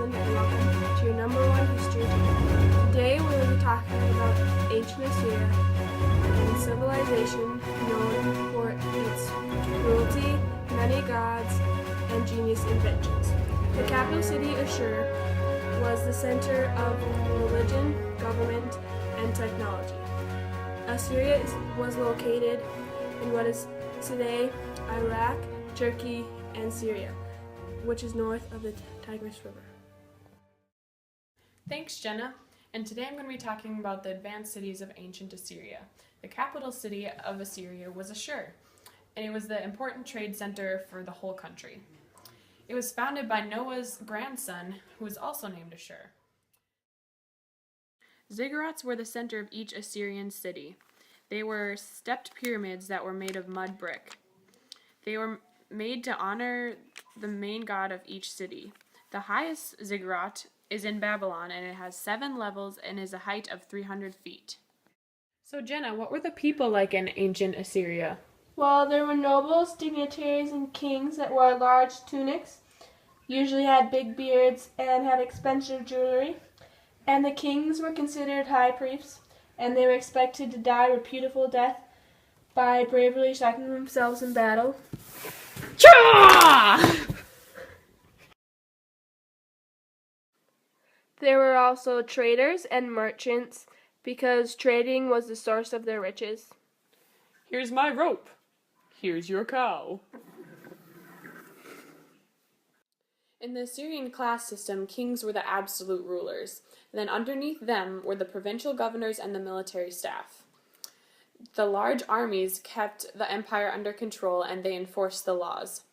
Johnson, and welcome to your #1 history tip. Today we will be talking about ancient Assyria and civilization known for its cruelty, many gods, and genius inventions. The capital city, Ashur, was the center of religion, government, and technology. Assyria was located in what is today Iraq, Turkey, and Syria, which is north of the Tigris River. Thanks, Jenna. And today I'm going to be talking about the advanced cities of ancient Assyria. The capital city of Assyria was Ashur, and it was the important trade center for the whole country. It was founded by Noah's grandson, who was also named Ashur. Ziggurats were the center of each Assyrian city. They were stepped pyramids that were made of mud brick. They were made to honor the main god of each city. The highest ziggurat is in Babylon, and it has 7 levels and is a height of 300 feet. So Jenna, what were the people like in ancient Assyria? Well, there were nobles, dignitaries, and kings that wore large tunics, usually had big beards, and had expensive jewelry. And the kings were considered high priests, and they were expected to die a beautiful death by bravely sacrificing themselves in battle. There were also traders and merchants, because trading was the source of their riches. Here's my rope. Here's your cow. In the Assyrian class system, kings were the absolute rulers. Then underneath them were the provincial governors and the military staff. The large armies kept the empire under control, and they enforced the laws.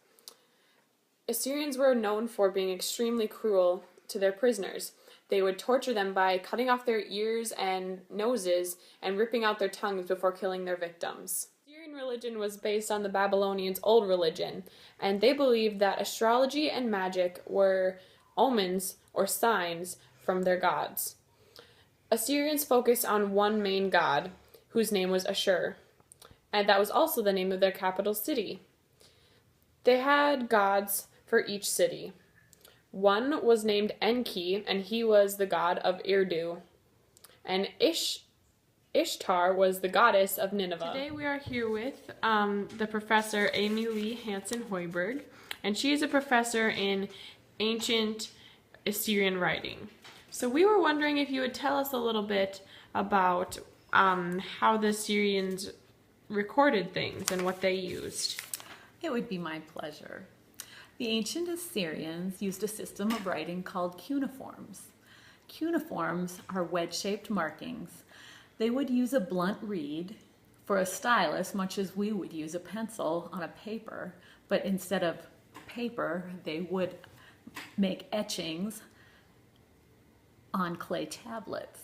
Assyrians were known for being extremely cruel to their prisoners. They would torture them by cutting off their ears and noses and ripping out their tongues before killing their victims. Assyrian religion was based on the Babylonians' old religion, and they believed that astrology and magic were omens or signs from their gods. Assyrians focused on one main god, whose name was Ashur, and that was also the name of their capital city. They had gods for each city. One was named Enki, and he was the god of Irdu, and Ishtar was the goddess of Nineveh. Today we are here with the professor Amy Lee Hansen-Hoiberg, and she is a professor in ancient Assyrian writing. So we were wondering if you would tell us a little bit about how the Assyrians recorded things and what they used. It would be my pleasure. The ancient Assyrians used a system of writing called cuneiforms. Cuneiforms are wedge-shaped markings. They would use a blunt reed for a stylus, much as we would use a pencil on a paper, but instead of paper, they would make etchings on clay tablets.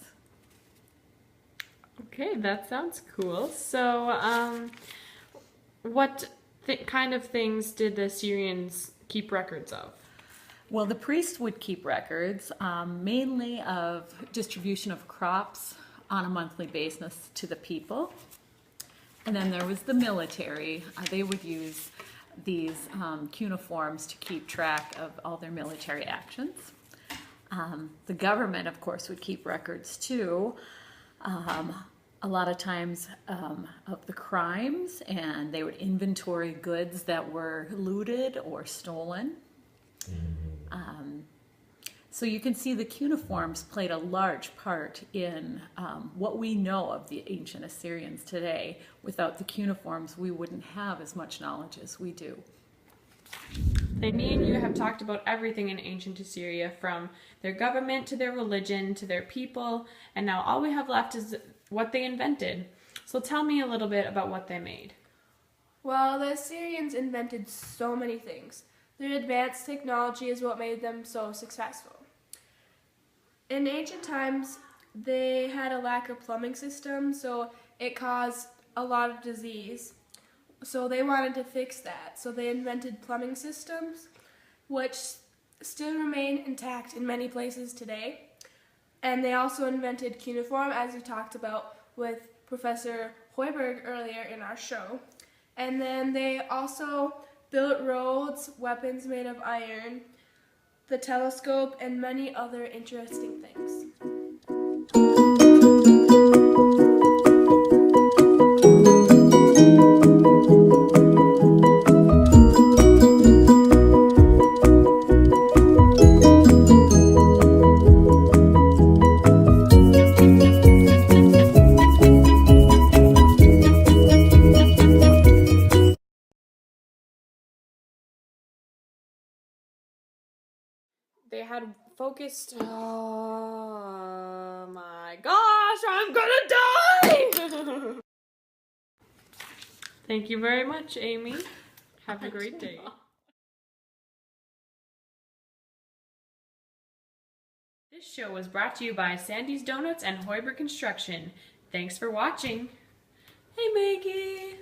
Okay, that sounds cool. So, what kind of things did the Assyrians keep records of? Well, the priest would keep records, mainly of distribution of crops on a monthly basis to the people. And then there was the military. They would use these cuneiforms to keep track of all their military actions. The government, of course, would keep records too. A lot of times of the crimes, and they would inventory goods that were looted or stolen. So you can see the cuneiforms played a large part in what we know of the ancient Assyrians today. Without the cuneiforms, we wouldn't have as much knowledge as we do. Me and you have talked about everything in ancient Assyria, from their government to their religion to their people, and now all we have left is what they invented. So tell me a little bit about what they made. Well, the Assyrians invented so many things. Their advanced technology is what made them so successful. In ancient times, they had a lack of plumbing system, so it caused a lot of disease. So they wanted to fix that. So they invented plumbing systems, which still remain intact in many places today. And they also invented cuneiform, as we talked about with Professor Hoiberg earlier in our show. And then they also built roads, weapons made of iron, the telescope, and many other interesting things. They had focused. Oh my gosh, I'm gonna die! Thank you very much, Amy. Have a great day. This show was brought to you by Sandy's Donuts and Hoiberg Construction. Thanks for watching. Hey, Maggie.